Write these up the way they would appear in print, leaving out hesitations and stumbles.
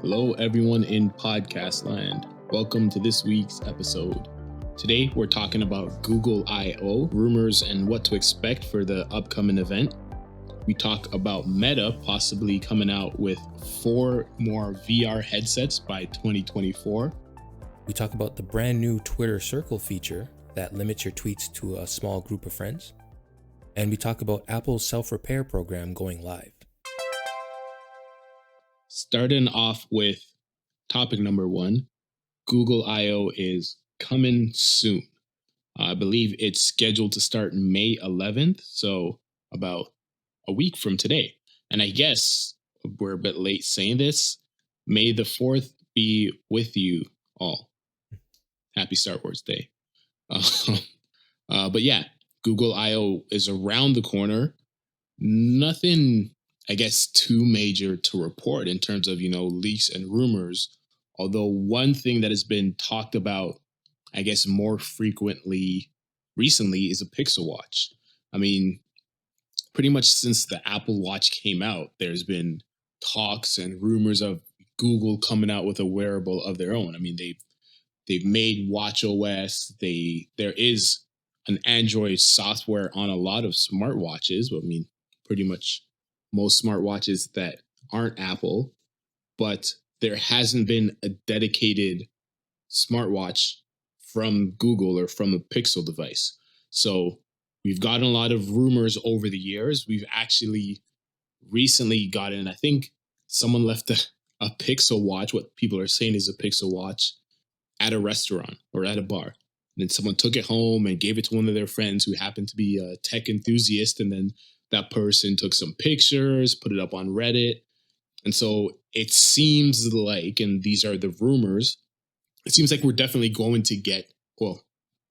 Hello, everyone in podcast land. Welcome to this week's episode. Today, we're talking about Google I/O, rumors and what to expect for the upcoming event. We talk about Meta possibly coming out with 4 more VR headsets by 2024. We talk about the brand new Twitter Circle feature that limits your tweets to a small group of friends. And we talk about Apple's self-repair program going live. Starting off with topic number 1, Google I/O is coming soon. I believe it's scheduled to start May 11th, so about a week from today. And I guess we're a bit late saying this. May the 4th be with you all. Happy Star Wars Day. But yeah, Google I/O is around the corner. Nothing, I guess, too major to report in terms of, leaks and rumors. Although one thing that has been talked about, I guess, more frequently recently is a Pixel Watch. I mean, pretty much since the Apple Watch came out, there's been talks and rumors of Google coming out with a wearable of their own. I mean, they've made watchOS. There is an Android software on a lot of smartwatches. I mean, pretty much most smartwatches that aren't Apple, but there hasn't been a dedicated smartwatch from Google or from a Pixel device. So we've gotten a lot of rumors over the years. We've actually recently gotten, I think someone left a Pixel Watch, what people are saying is a Pixel Watch, at a restaurant or at a bar. And then someone took it home and gave it to one of their friends who happened to be a tech enthusiast. And then that person took some pictures, put it up on Reddit. And so it seems like, and these are the rumors, it seems like we're definitely going to get, well,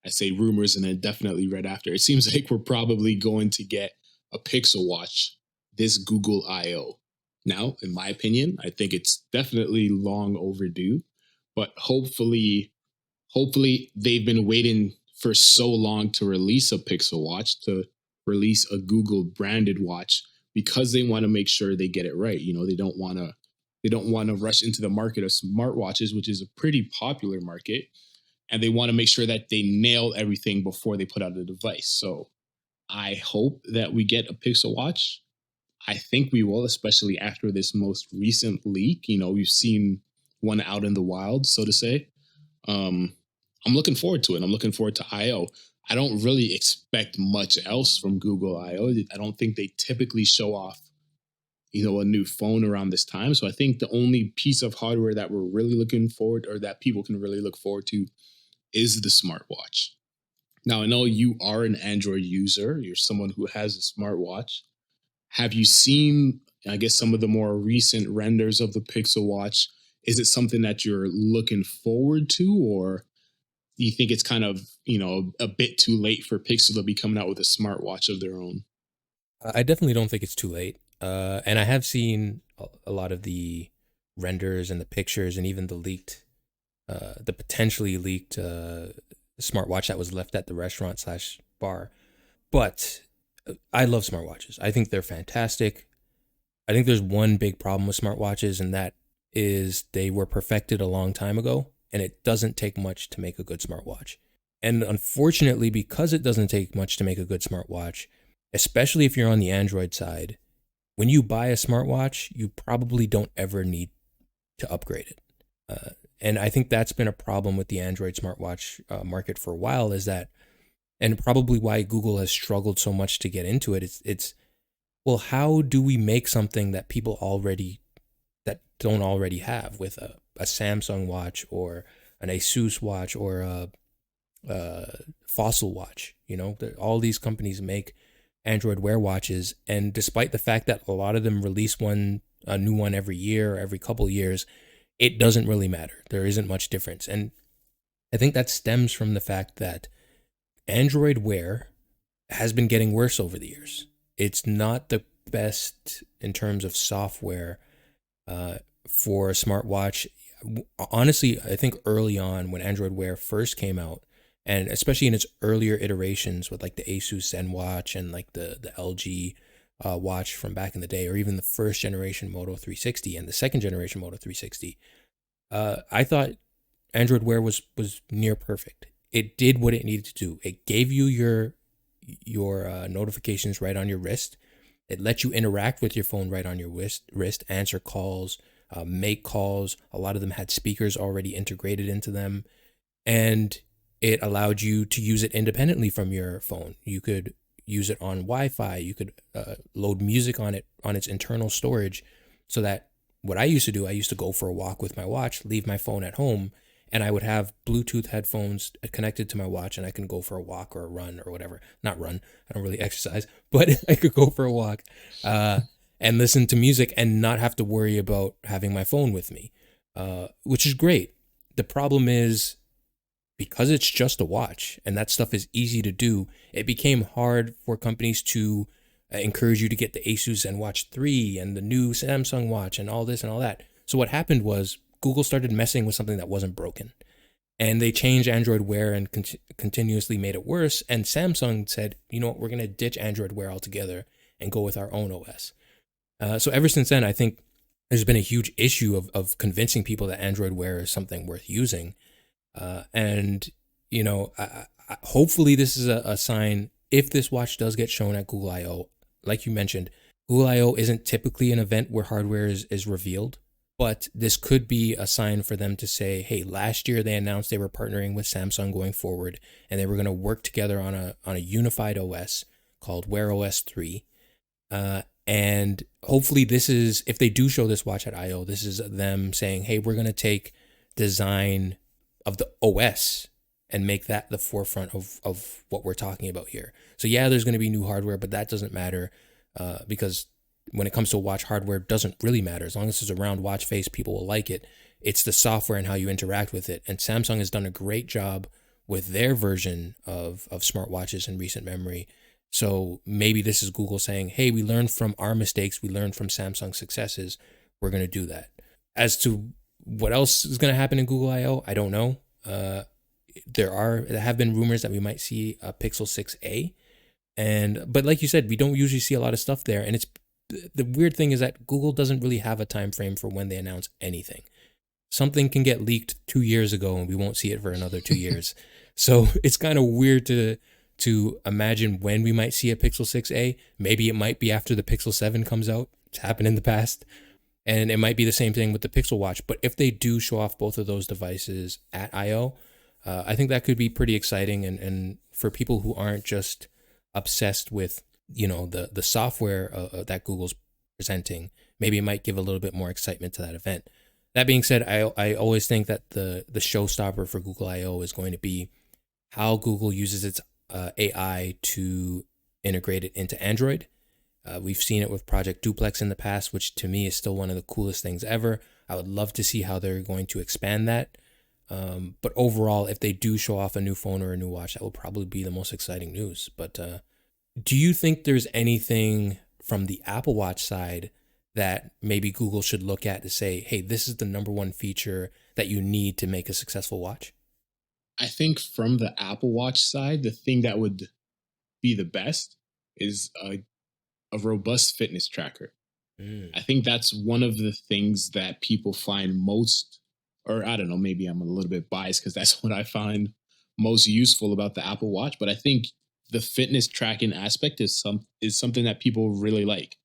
I say rumors and then definitely right after. It seems like we're probably going to get a Pixel Watch, this Google I/O. Now, in my opinion, I think it's definitely long overdue, but hopefully they've been waiting for so long to release a Pixel Watch, to release a Google branded watch, because they want to make sure they get it right. They don't want to rush into the market of smartwatches, which is a pretty popular market, and they want to make sure that they nail everything before they put out a device. So I hope that we get a Pixel Watch. I think we will, especially after this most recent leak. We've seen one out in the wild, so to say. I'm looking forward to it. I'm looking forward to I/O. I don't really expect much else from Google I/O. I don't think they typically show off, a new phone around this time. So I think the only piece of hardware that we're really looking forward, or that people can really look forward to, is the smartwatch. Now, I know you are an Android user. You're someone who has a smartwatch. Have you seen, I guess, some of the more recent renders of the Pixel Watch? Is it something that you're looking forward to, or do you think it's kind of, a bit too late for Pixel to be coming out with a smartwatch of their own? I definitely don't think it's too late. And I have seen a lot of the renders and the pictures and even the potentially leaked smartwatch that was left at the restaurant/bar. But I love smartwatches. I think they're fantastic. I think there's one big problem with smartwatches, and that is they were perfected a long time ago, and it doesn't take much to make a good smartwatch. And unfortunately, because it doesn't take much to make a good smartwatch, especially if you're on the Android side, when you buy a smartwatch, you probably don't ever need to upgrade it. And I think that's been a problem with the Android smartwatch market for a while, is that, and probably why Google has struggled so much to get into it. It's well, how do we make something that people that don't already have with a Samsung watch or an Asus watch or a Fossil watch? All these companies make Android Wear watches, and despite the fact that a lot of them release a new one every year, every couple years, it doesn't really matter. There isn't much difference. And I think that stems from the fact that Android Wear has been getting worse over the years. It's not the best in terms of software for a smartwatch. Honestly, I think early on when Android Wear first came out, and especially in its earlier iterations with like the Asus ZenWatch and like the LG watch from back in the day, or even the first generation Moto 360 and the second generation Moto 360, I thought Android Wear was near perfect. It did what it needed to do. It gave you your notifications right on your wrist. It lets you interact with your phone right on your wrist, answer calls, make calls. A lot of them had speakers already integrated into them, and it allowed you to use it independently from your phone. You could use it on Wi-Fi. You could load music on it on its internal storage, so that what I used to do, I used to go for a walk with my watch, leave my phone at home, and I would have Bluetooth headphones connected to my watch, and I can go for a walk or a run or whatever. Not run, I don't really exercise, but I could go for a walk and listen to music and not have to worry about having my phone with me, which is great. The problem is, because it's just a watch and that stuff is easy to do, it became hard for companies to encourage you to get the Asus and Watch 3 and the new Samsung Watch and all this and all that. So what happened was Google started messing with something that wasn't broken. And they changed Android Wear and continuously made it worse. And Samsung said, you know what, we're going to ditch Android Wear altogether and go with our own OS. So ever since then, I think there's been a huge issue of convincing people that Android Wear is something worth using. And, you know, hopefully this is a sign. If this watch does get shown at Google I/O, like you mentioned, Google I/O isn't typically an event where hardware is revealed. But this could be a sign for them to say, hey, last year they announced they were partnering with Samsung going forward, and they were going to work together on a unified OS called Wear OS 3. And hopefully this is, if they do show this watch at I/O, this is them saying, hey, we're going to take design of the OS and make that the forefront of what we're talking about here. So yeah, there's going to be new hardware, but that doesn't matter because when it comes to watch, hardware doesn't really matter. As long as it's a round watch face, people will like it. It's the software and how you interact with it. And Samsung has done a great job with their version of smartwatches in recent memory. So maybe this is Google saying, hey, we learned from our mistakes. We learned from Samsung's successes. We're going to do that. As to what else is going to happen in Google I/O, I don't know. There have been rumors that we might see a Pixel 6a. But like you said, we don't usually see a lot of stuff there. And the weird thing is that Google doesn't really have a time frame for when they announce anything. Something can get leaked 2 years ago and we won't see it for another 2 years. So it's kind of weird to imagine when we might see a Pixel 6a. Maybe it might be after the Pixel 7 comes out. It's happened in the past. And it might be the same thing with the Pixel Watch. But if they do show off both of those devices at I/O, I think that could be pretty exciting. And for people who aren't just obsessed with, you know, the software that Google's presenting, maybe it might give a little bit more excitement to that event. That being said, I always think that the showstopper for Google I/O is going to be how Google uses its AI to integrate it into Android. We've seen it with Project Duplex in the past, which to me is still one of the coolest things ever. I would love to see how they're going to expand that. But overall, if they do show off a new phone or a new watch, that will probably be the most exciting news. But do you think there's anything from the Apple Watch side that maybe Google should look at to say, hey, this is the number one feature that you need to make a successful watch? I think from the Apple Watch side, the thing that would be the best is a robust fitness tracker. Mm. I think that's one of the things that people find most, or I don't know, maybe I'm a little bit biased because that's what I find most useful about the Apple Watch. But I think the fitness tracking aspect is something that people really like.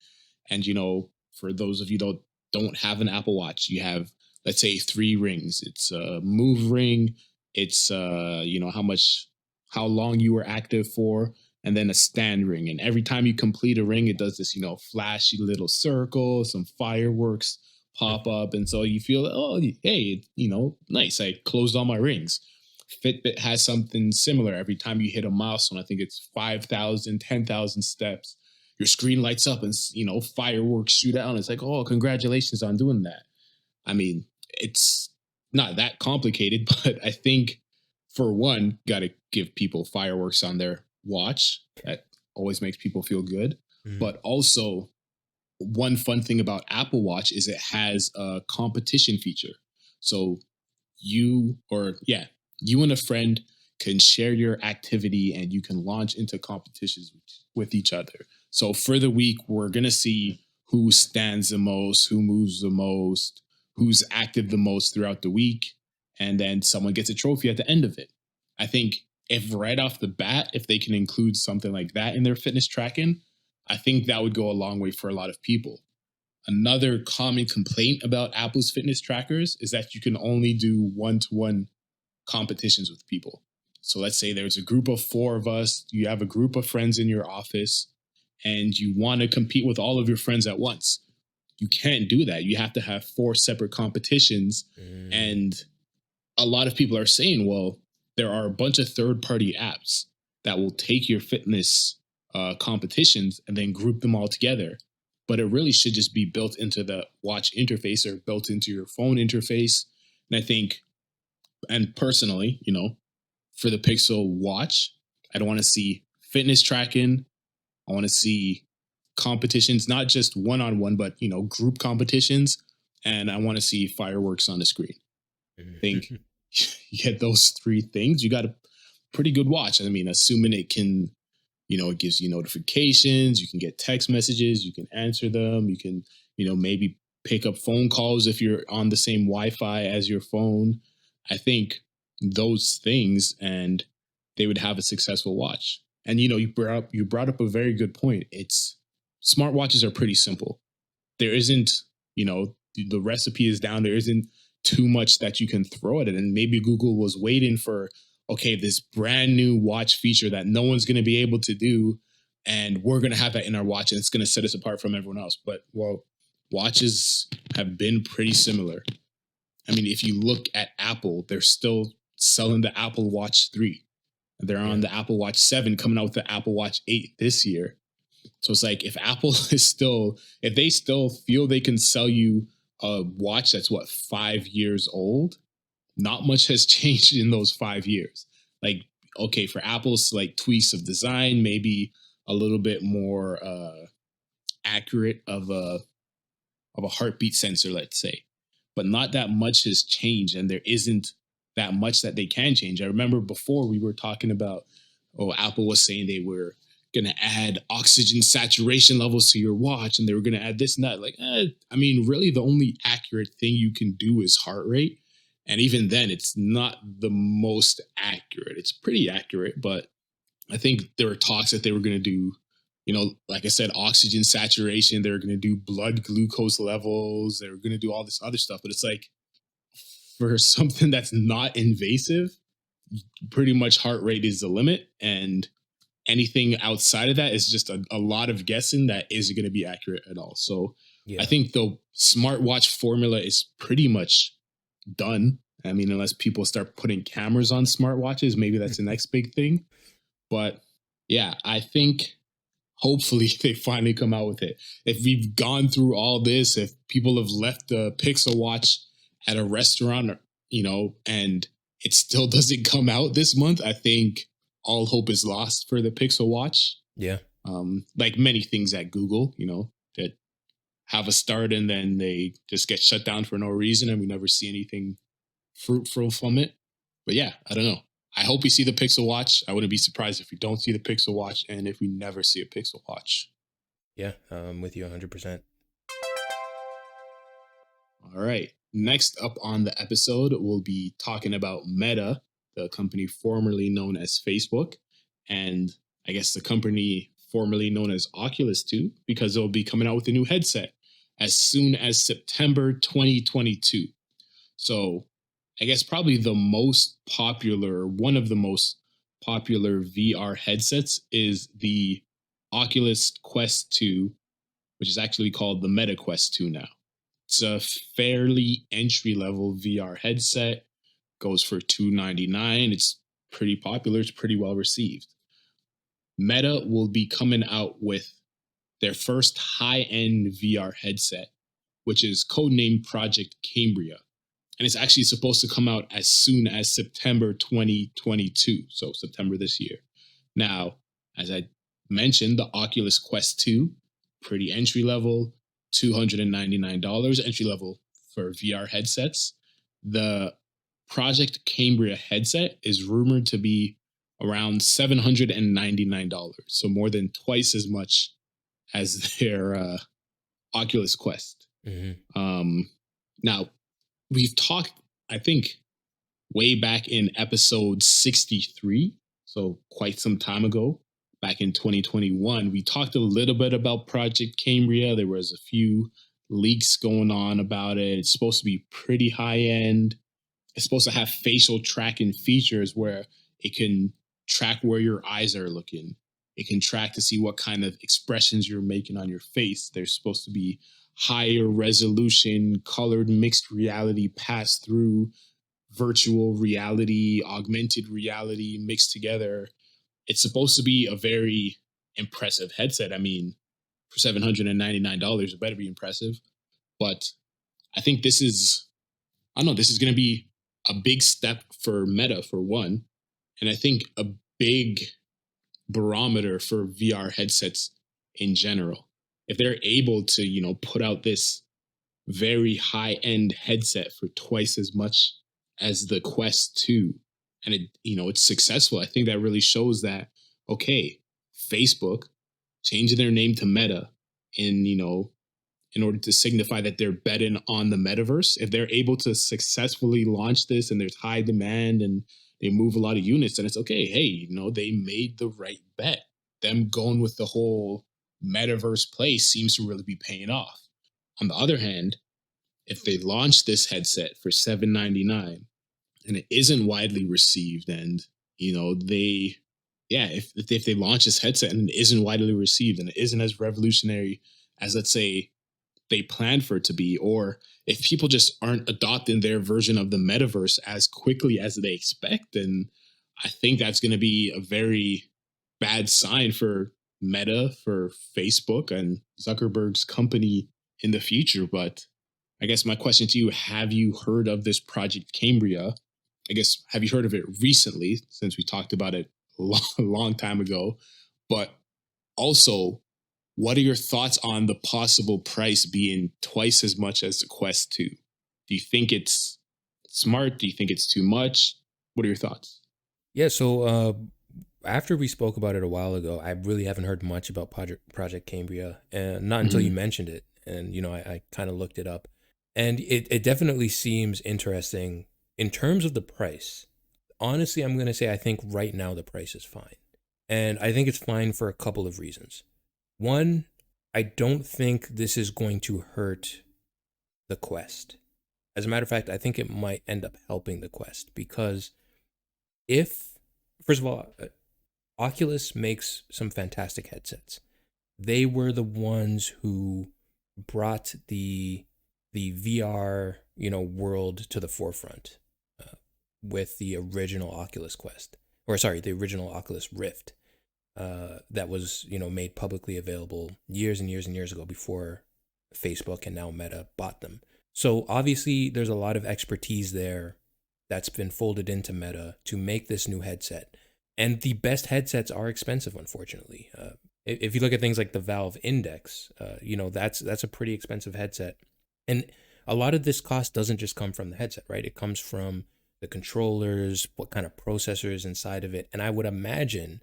And you know, for those of you that don't have an Apple Watch, you have, let's say, 3 rings. It's a move ring. It's you know, how long you were active for, and then a stand ring. And every time you complete a ring, it does this, you know, flashy little circle, some fireworks pop up, and so you feel, oh, hey, you know, nice. I closed all my rings. Fitbit has something similar. Every time you hit a milestone, I think it's 5,000, 10,000 steps, your screen lights up and, you know, fireworks shoot out. And it's like, oh, congratulations on doing that. I mean, it's not that complicated, but I think for one, got to give people fireworks on their watch. That always makes people feel good. Mm. But also, one fun thing about Apple Watch is it has a competition feature. So you and a friend can share your activity and you can launch into competitions with each other. So for the week, we're going to see who stands the most, who moves the most, who's active the most throughout the week. And then someone gets a trophy at the end of it. I think if right off the bat, if they can include something like that in their fitness tracking, I think that would go a long way for a lot of people. Another common complaint about Apple's fitness trackers is that you can only do one-to-one competitions with people. So let's say there's a group of 4 of us, you have a group of friends in your office, and you want to compete with all of your friends at once. You can't do that. You have to have 4 separate competitions. And a lot of people are saying, well, there are a bunch of third-party apps that will take your fitness competitions and then group them all together. But it really should just be built into the watch interface or built into your phone interface. And I think, and personally, for the Pixel Watch, I don't want to see fitness tracking. I want to see competitions, not just one-on-one, but, group competitions. And I want to see fireworks on the screen. I think you get those 3 things, you got a pretty good watch. I mean, assuming it can, it gives you notifications, you can get text messages, you can answer them, you can, maybe pick up phone calls if you're on the same Wi-Fi as your phone. I think those things, and they would have a successful watch. And you brought up a very good point. It's smartwatches are pretty simple. There isn't, the recipe is down. There isn't too much that you can throw at it. And maybe Google was waiting for, okay, this brand new watch feature that no one's going to be able to do, and we're going to have that in our watch, and it's going to set us apart from everyone else. But, well, watches have been pretty similar. I mean, if you look at Apple, they're still selling the Apple Watch 3. They're on the Apple Watch 7, coming out with the Apple Watch 8 this year. So it's like, if Apple if they still feel they can sell you a watch that's 5 years old, not much has changed in those 5 years. Like, okay, for Apple's tweaks of design, maybe a little bit more accurate of a heartbeat sensor, let's say, but not that much has changed, and there isn't that much that they can change. I remember before we were talking about, Apple was saying they were going to add oxygen saturation levels to your watch, and they were going to add this and that. I mean, really, the only accurate thing you can do is heart rate. And even then, it's not the most accurate. It's pretty accurate, but I think there were talks that they were going to do, like I said, oxygen saturation. They were going to do blood glucose levels. They were going to do all this other stuff. But it's like, for something that's not invasive, pretty much heart rate is the limit. And anything outside of that is just a lot of guessing that isn't going to be accurate at all. So I think the smartwatch formula is pretty much done. I mean, unless people start putting cameras on smartwatches, maybe that's the next big thing. But yeah, I think hopefully they finally come out with it. If we've gone through all this, if people have left the Pixel Watch at a restaurant, and it still doesn't come out this month, I think all hope is lost for the Pixel Watch. Yeah. Like many things at Google, that have a start and then they just get shut down for no reason, and we never see anything fruitful from it. But yeah, I don't know. I hope we see the Pixel Watch. I wouldn't be surprised if we don't see the Pixel Watch, and if we never see a Pixel Watch. Yeah, I'm with you 100%. All right. Next up on the episode, we'll be talking about Meta, the company formerly known as Facebook, and I guess the company formerly known as Oculus too, because they'll be coming out with a new headset as soon as September 2022. So I guess probably one of the most popular VR headsets is the Oculus Quest 2, which is actually called the Meta Quest 2 now. It's a fairly entry-level VR headset, goes for $299. It's pretty popular. It's pretty well received. Meta will be coming out with their first high-end VR headset, which is codenamed Project Cambria. And it's actually supposed to come out as soon as September 2022, so September this year. Now, as I mentioned, the Oculus Quest 2, pretty entry-level, $299 entry-level for VR headsets. The Project Cambria headset is rumored to be around $799, so more than twice as much as their Oculus Quest. Hmm. Um, Now, we've talked, I think, way back in episode 63, so quite some time ago, back in 2021, we talked a little bit about Project Cambria. There was a few leaks going on about it. It's supposed to be pretty high end. It's supposed to have facial tracking features where it can track where your eyes are looking. It can track to see what kind of expressions you're making on your face. There's supposed to be higher resolution, colored mixed reality pass through virtual reality, augmented reality mixed together. It's supposed to be a very impressive headset. I mean, for $799, it better be impressive. But I think this is, I don't know, this is going to be a big step for Meta, for one. And I think a big barometer for VR headsets in general. If they're able to, put out this very high end headset for twice as much as the Quest 2 and it's successful, I think that really shows that okay, Facebook changing their name to Meta in, in order to signify that they're betting on the metaverse. If they're able to successfully launch this and there's high demand and they move a lot of units, then it's okay. Hey, they made the right bet. Them going with the whole metaverse play seems to really be paying off. On the other hand, if they launch this headset for $799 and it isn't widely received, and they, yeah, if they launch this headset and it isn't widely received and it isn't as revolutionary as, let's say, they planned for it to be, or if people just aren't adopting their version of the metaverse as quickly as they expect, then I think that's going to be a very bad sign for Meta, for Facebook, and Zuckerberg's company in the future. But I guess my question to you, have you heard of this Project Cambria? I guess, have you heard of it recently, since we talked about it a long time ago? But also, what are your thoughts on the possible price being twice as much as the Quest 2? Do you think it's smart? Do you think it's too much? What are your thoughts? Yeah, so after we spoke about it a while ago, I really haven't heard much about Project Cambria, and not until you Mm-hmm. mentioned it. And, I kind of looked it up. And it definitely seems interesting in terms of the price. Honestly, I'm going to say I think right now the price is fine. And I think it's fine for a couple of reasons. One, I don't think this is going to hurt the Quest. As a matter of fact, I think it might end up helping the Quest because if, first of all, Oculus makes some fantastic headsets. They were the ones who brought the VR, world to the forefront with the original Oculus Quest, or sorry, the original Oculus Rift. That was made publicly available years and years and years ago before Facebook and now Meta bought them. So obviously there's a lot of expertise there that's been folded into Meta to make this new headset. And the best headsets are expensive, unfortunately. If you look at things like the Valve Index, that's a pretty expensive headset. And a lot of this cost doesn't just come from the headset, right? It comes from the controllers, what kind of processors inside of it. And I would imagine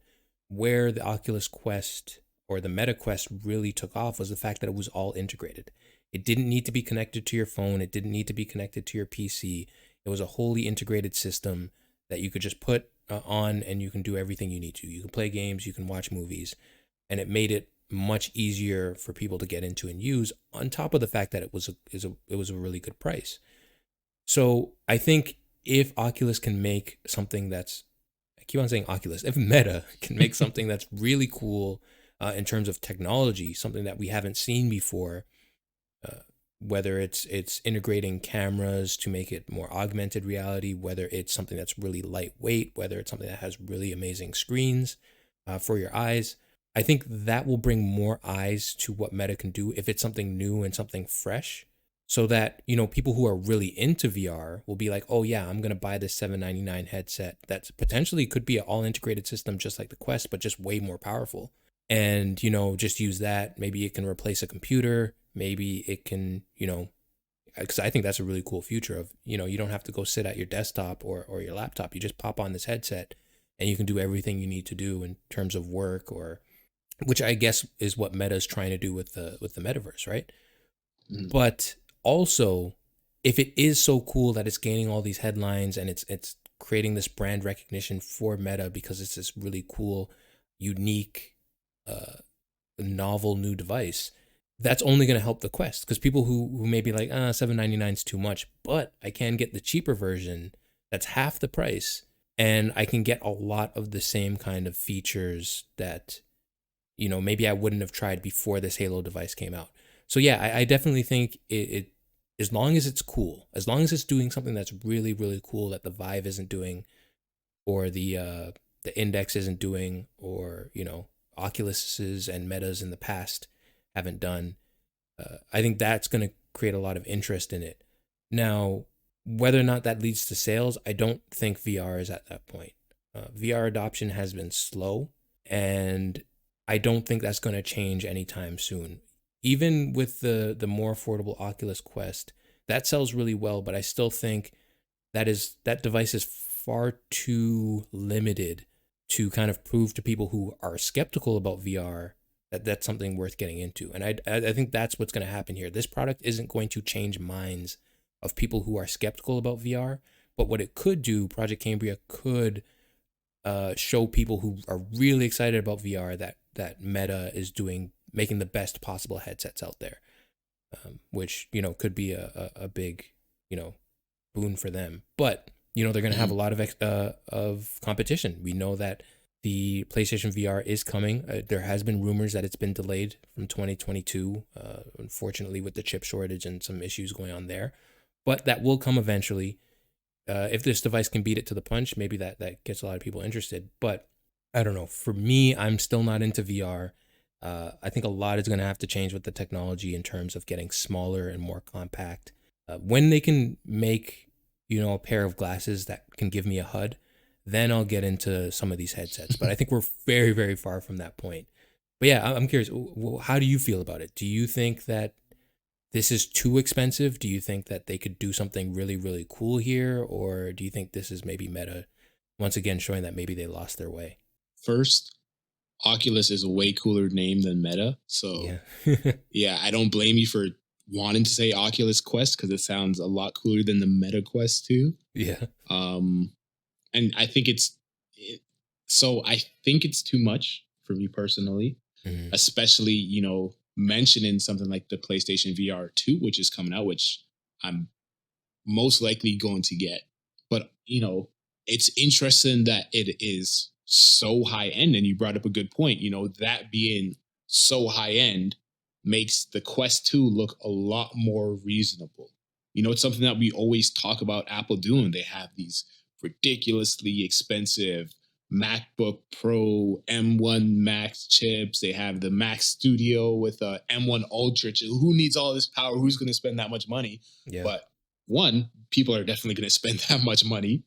where the Oculus Quest or the Meta Quest really took off was the fact that it was all integrated. It didn't need to be connected to your phone. It didn't need to be connected to your PC. It was a wholly integrated system that you could just put on and you can do everything you need to. You can play games, you can watch movies, and it made it much easier for people to get into and use, on top of the fact that it was a really good price. So I think if Oculus can make something that's, I keep on saying Oculus, if Meta can make something that's really cool in terms of technology, something that we haven't seen before, whether it's integrating cameras to make it more augmented reality, whether it's something that's really lightweight, whether it's something that has really amazing screens for your eyes, I think that will bring more eyes to what Meta can do if it's something new and something fresh, so that people who are really into VR will be like, oh yeah, I'm gonna buy this $799 headset that potentially could be an all integrated system just like the Quest, but just way more powerful. And just use that. Maybe it can replace a computer. Maybe it can, because I think that's a really cool future of, you don't have to go sit at your desktop or your laptop. You just pop on this headset and you can do everything you need to do in terms of work or which I guess is what Meta is trying to do with the metaverse, right? Mm. But also, if it is so cool that it's gaining all these headlines and it's creating this brand recognition for Meta because it's this really cool, unique, uh, novel new device, that's only going to help the Quest, because people who may be like, $799 is too much, but I can get the cheaper version that's half the price, and I can get a lot of the same kind of features that maybe I wouldn't have tried before this Halo device came out. So yeah, I definitely think it as long as it's cool, as long as it's doing something that's really really cool that the Vive isn't doing, or the Index isn't doing, or Oculus's and Metas in the past haven't done. I think that's going to create a lot of interest in it. Now, whether or not that leads to sales, I don't think VR is at that point. VR adoption has been slow, and I don't think that's going to change anytime soon. Even with the more affordable Oculus Quest, that sells really well, but I still think that device is far too limited to kind of prove to people who are skeptical about VR that that's something worth getting into. And I think that's what's going to happen here. This product isn't going to change minds of people who are skeptical about VR, but what it could do, Project Cambria could show people who are really excited about VR that Meta is making the best possible headsets out there, which could be a big boon for them. But they're going to have a lot of competition. We know that the PlayStation VR is coming. There has been rumors that it's been delayed from 2022, unfortunately, with the chip shortage and some issues going on there. But that will come eventually. If this device can beat it to the punch, maybe that gets a lot of people interested. But I don't know. For me, I'm still not into VR. I think a lot is going to have to change with the technology in terms of getting smaller and more compact. When they can make, a pair of glasses that can give me a HUD, then I'll get into some of these headsets. But I think we're very, very far from that point. But yeah, I'm curious. How do you feel about it? Do you think that this is too expensive? Do you think that they could do something really, really cool here? Or do you think this is maybe Meta once again showing that maybe they lost their way? First, Oculus is a way cooler name than Meta. So, yeah, I don't blame you for wanting to say Oculus Quest because it sounds a lot cooler than the Meta Quest too. Yeah. And I think I think it's too much for me personally, especially, mentioning something like the PlayStation VR 2, which is coming out, which I'm most likely going to get. But, it's interesting that it is so high end. And you brought up a good point, that being so high end makes the Quest 2 look a lot more reasonable. It's something that we always talk about Apple doing. They have these ridiculously expensive MacBook Pro M1 Max chips. They have the Mac Studio with a M1 Ultra. Who needs all this power? Who's going to spend that much money? Yeah. But one, people are definitely going to spend that much money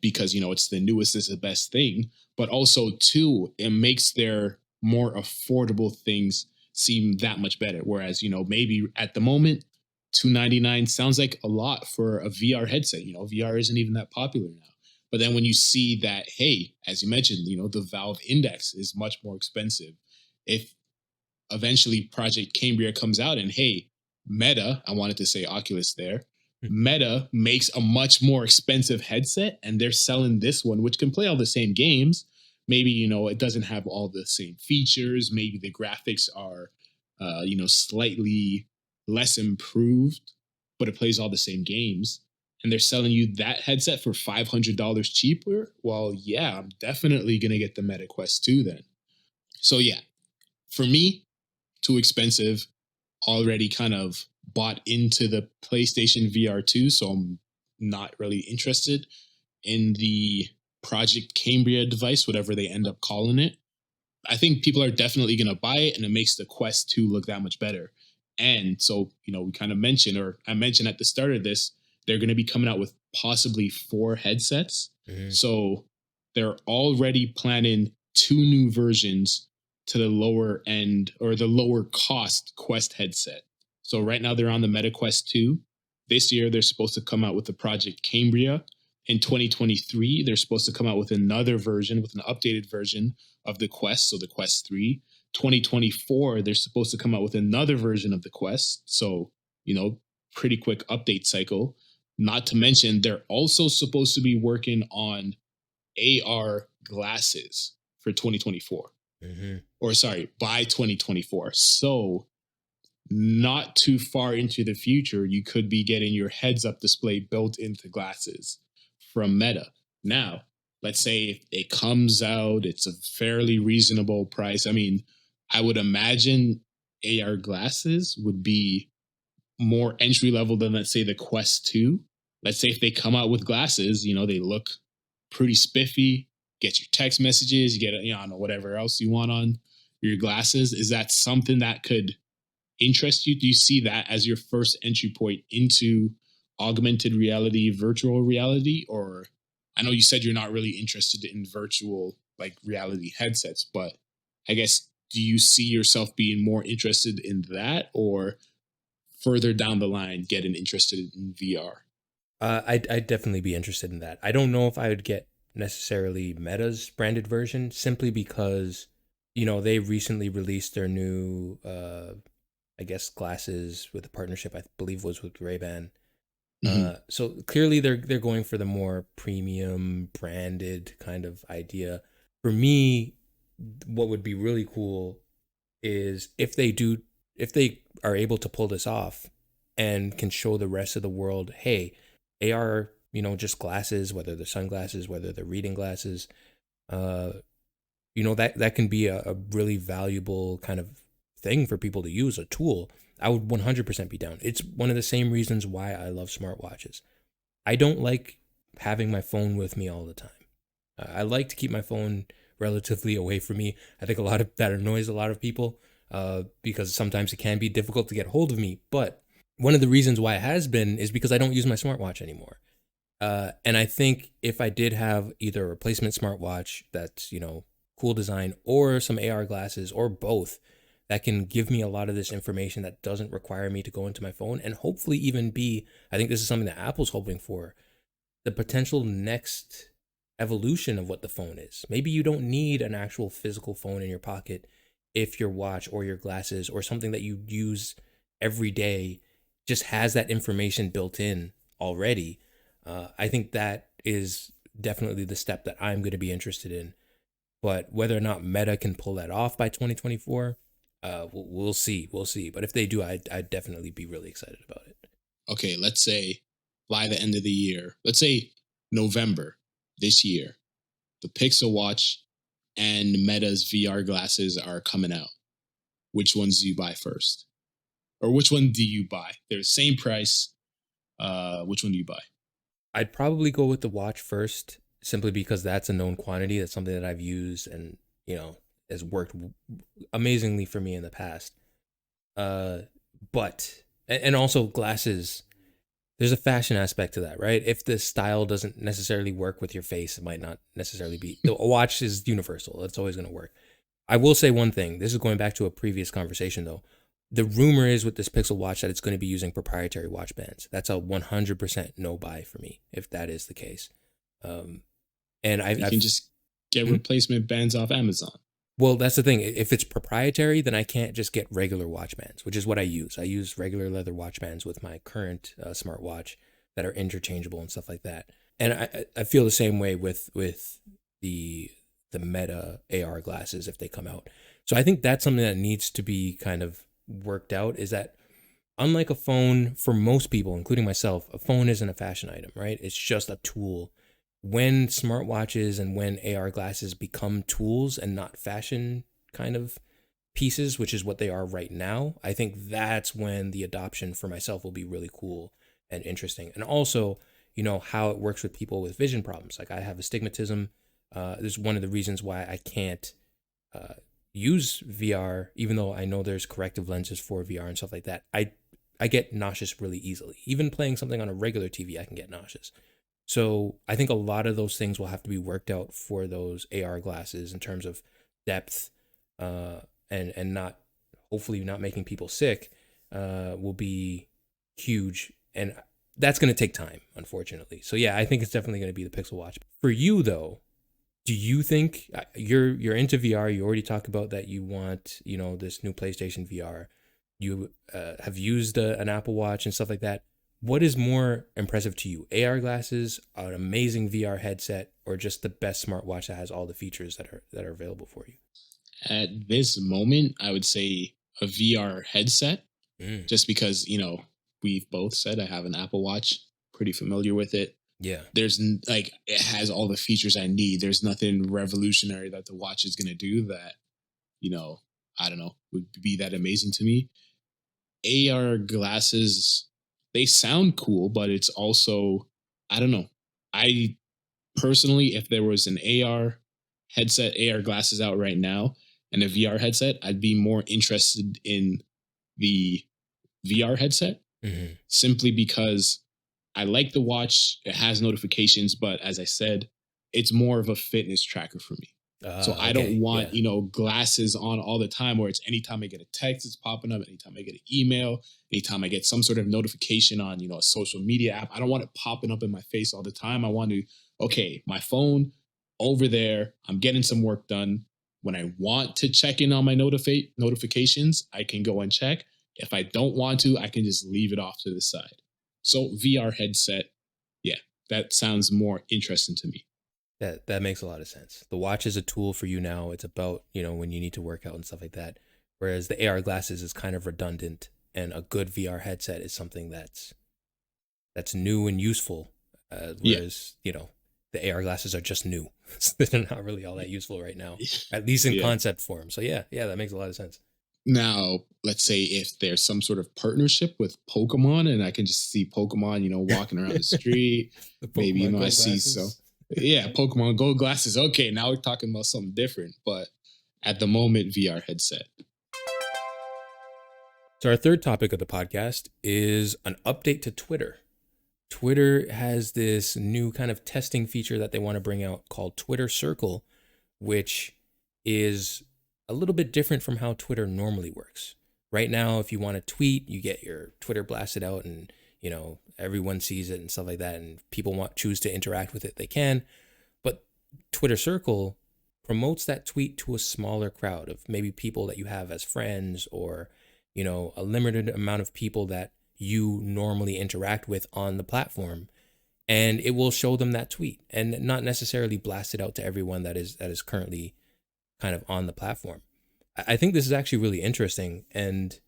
because, it's the newest is the best thing. But also, two, it makes their more affordable things seem that much better. Whereas, maybe at the moment, $299 sounds like a lot for a VR headset. VR isn't even that popular now. But then when you see that, hey, as you mentioned, the Valve Index is much more expensive. If eventually Project Cambria comes out and, hey, Meta, I wanted to say Oculus there, Meta makes a much more expensive headset and they're selling this one, which can play all the same games. Maybe, it doesn't have all the same features. Maybe the graphics are, slightly less improved, but it plays all the same games. And they're selling you that headset for $500 cheaper. Well, yeah, I'm definitely going to get the Meta Quest 2 then. So, yeah, for me, too expensive. Already kind of bought into the PlayStation VR 2, so I'm not really interested in the Project Cambria device, whatever they end up calling it. I think people are definitely going to buy it, and it makes the Quest 2 look that much better. And so, we kind of mentioned, or I mentioned at the start of this, they're going to be coming out with possibly 4 headsets. So they're already planning 2 new versions to the lower end or the lower cost Quest headset. So right now they're on the Meta Quest 2. This year they're supposed to come out with the Project Cambria. In 2023, they're supposed to come out with another version, with an updated version of the Quest, so the Quest 3. 2024, they're supposed to come out with another version of the Quest, so, you know, pretty quick update cycle. Not to mention, they're also supposed to be working on AR glasses for 2024. Mm-hmm. Or sorry, by 2024. So not too far into the future, you could be getting your heads up display built into glasses from Meta. Now, let's say if it comes out, it's a fairly reasonable price. I mean, I would imagine AR glasses would be more entry level than, let's say, the Quest 2. Let's say if they come out with glasses, you know, they look pretty spiffy, get your text messages, you get, you know, I don't know, whatever else you want on your glasses. Is that something that could interest you? Do you see that as your first entry point into augmented reality, virtual reality? Or I know you said you're not really interested in virtual like reality headsets, but I guess do you see yourself being more interested in that, or further down the line getting interested in VR? I'd definitely be interested in that. I don't know if I would get necessarily Meta's branded version simply because, you know, they recently released their new, I guess, glasses with a partnership, I believe was with Ray-Ban. Mm-hmm. So clearly they're going for the more premium branded kind of idea. For me, what would be really cool is if they are able to pull this off and can show the rest of the world, hey, AR, you know, just glasses, whether they're sunglasses, whether they're reading glasses, uh, you know, that can be a really valuable kind of thing for people to use, a tool. I would 100% be down. It's one of the same reasons why I love smartwatches. I don't like having my phone with me all the time. I like to keep my phone relatively away from me. I think a lot of that annoys a lot of people because sometimes it can be difficult to get hold of me. But one of the reasons why it has been is because I don't use my smartwatch anymore. And I think if I did have either a replacement smartwatch that's, you know, cool design or some AR glasses or both that can give me a lot of this information that doesn't require me to go into my phone and hopefully even be, I think this is something that Apple's hoping for, the potential next evolution of what the phone is. Maybe you don't need an actual physical phone in your pocket if your watch or your glasses or something that you use every day just has that information built in already. I think that is definitely the step that I'm going to be interested in. But whether or not Meta can pull that off by 2024, we'll see. We'll see. But if they do, I'd definitely be really excited about it. Okay, let's say by the end of the year, let's say November this year, the Pixel Watch and Meta's VR glasses are coming out. Which ones do you buy first? Or which one do you buy? They're the same price. Which one do you buy? I'd probably go with the watch first, simply because that's a known quantity. That's something that I've used and, you know, has worked amazingly for me in the past. Uh, but and also glasses. There's a fashion aspect to that, right? If the style doesn't necessarily work with your face, it might not necessarily be. A watch is universal. It's always going to work. I will say one thing. This is going back to a previous conversation, though. The rumor is with this Pixel Watch that it's going to be using proprietary watch bands. That's a 100% no buy for me if that is the case. And You can just get Hmm? replacement bands off Amazon. Well, that's the thing. If it's proprietary, then I can't just get regular watch bands, which is what I use. I use regular leather watch bands with my current smartwatch that are interchangeable and stuff like that. And I feel the same way with the Meta AR glasses if they come out. So I think that's something that needs to be kind of worked out. Is that unlike a phone, for most people, including myself, a phone isn't a fashion item, right? It's just a tool. When smartwatches and when AR glasses become tools and not fashion kind of pieces, which is what they are right now, I think that's when the adoption for myself will be really cool and interesting. And also, you know, how it works with people with vision problems. Like I have astigmatism. This is one of the reasons why I can't use VR, even though I know there's corrective lenses for VR and stuff like that. I get nauseous really easily. Even playing something on a regular TV, I can get nauseous. So I think a lot of those things will have to be worked out for those AR glasses in terms of depth, and not, hopefully not making people sick, will be huge. And that's going to take time, unfortunately. So yeah, I think it's definitely going to be the Pixel Watch. For you though, do you think you're into VR? You already talked about that you want, this new PlayStation VR. You have used an Apple Watch and stuff like that. What is more impressive to you? AR glasses, an amazing VR headset, or just the best smartwatch that has all the features that are available for you? At this moment, I would say a VR headset, Mm, just because, we've both said I have an Apple Watch, pretty familiar with it. yeah. Like, it has all the features I need. There's nothing revolutionary that the watch is going to do that, you know, I don't know, would be that amazing to me. AR glasses, they sound cool, but it's also, I don't know. I personally, if there was an AR headset, AR glasses out right now, and a VR headset, I'd be more interested in the VR headset, Hmm. simply because I like the watch. It has notifications, but as I said, it's more of a fitness tracker for me. So I don't Okay. want, Yeah. glasses on all the time where it's anytime I get a text, it's popping up, anytime I get an email, anytime I get some sort of notification on, a social media app. I don't want it popping up in my face all the time. I want to, okay, my phone over there, I'm getting some work done. When I want to check in on my notifications, I can go and check. If I don't want to, I can just leave it off to the side. So VR headset, yeah, that sounds more interesting to me. That makes a lot of sense. The watch is a tool for you now. It's about, when you need to work out and stuff like that. Whereas the AR glasses is kind of redundant, and a good VR headset is something that's new and useful. Yeah. Whereas, the AR glasses are just new. They're not really all that useful right now, at least in Yeah. concept form. So yeah, that makes a lot of sense. Now, let's say if there's some sort of partnership with Pokemon and I can just see Pokemon, walking around the street, The maybe, Pokemon I Go see so. glasses. Yeah, Pokemon Go glasses. Okay, now we're talking about something different, but at the moment, VR headset. So our third topic of the podcast is an update to Twitter. Twitter has this new kind of testing feature that they want to bring out called Twitter Circle, which is a little bit different from how Twitter normally works. Right now, if you want to tweet, you get your Twitter blasted out and, everyone sees it and stuff like that. And people choose to interact with it, they can. But Twitter Circle promotes that tweet to a smaller crowd of maybe people that you have as friends, or, a limited amount of people that you normally interact with on the platform, and it will show them that tweet and not necessarily blast it out to everyone that is currently kind of on the platform. I think this is actually really interesting, and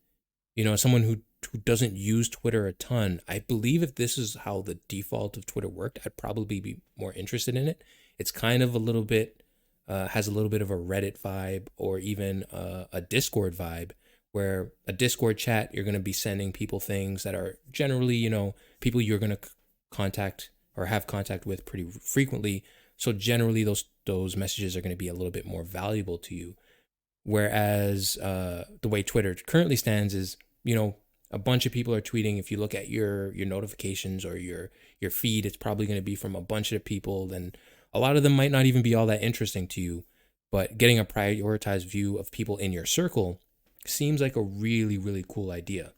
as someone who doesn't use Twitter a ton, I believe if this is how the default of Twitter worked, I'd probably be more interested in it. It's kind of a little bit has a little bit of a Reddit vibe, or even a Discord vibe, where a Discord chat, you're going to be sending people things that are generally, people you're going to contact or have contact with pretty frequently. So generally, those messages are going to be a little bit more valuable to you. Whereas the way Twitter currently stands is, a bunch of people are tweeting. If you look at your notifications or your feed, it's probably going to be from a bunch of people. Then a lot of them might not even be all that interesting to you. But getting a prioritized view of people in your circle seems like a really, really cool idea.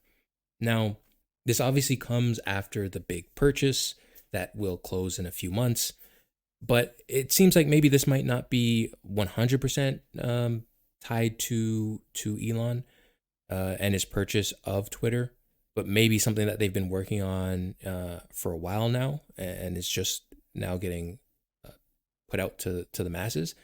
Now, this obviously comes after the big purchase that will close in a few months, but it seems like maybe this might not be 100% tied to Elon and his purchase of Twitter, but maybe something that they've been working on for a while now, and it's just now getting put out to the masses.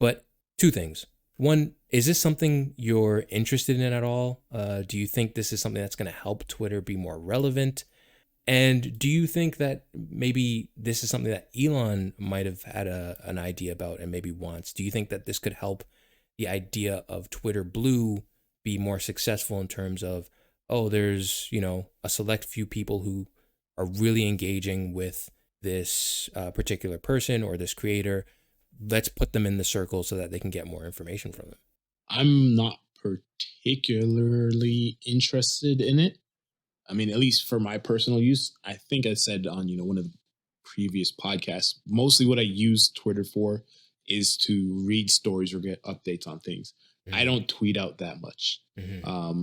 But two things. One, is this something you're interested in at all? Do you think this is something that's going to help Twitter be more relevant? And do you think that maybe this is something that Elon might have had an idea about and maybe wants? Do you think that this could help the idea of Twitter Blue be more successful in terms of, oh, there's, a select few people who are really engaging with this particular person or this creator. Let's put them in the circle so that they can get more information from them. I'm not particularly interested in it. I mean, at least for my personal use, I think I said on, one of the previous podcasts, mostly what I use Twitter for is to read stories or get updates on things. I Mm-hmm. don't tweet out that much. Mm-hmm.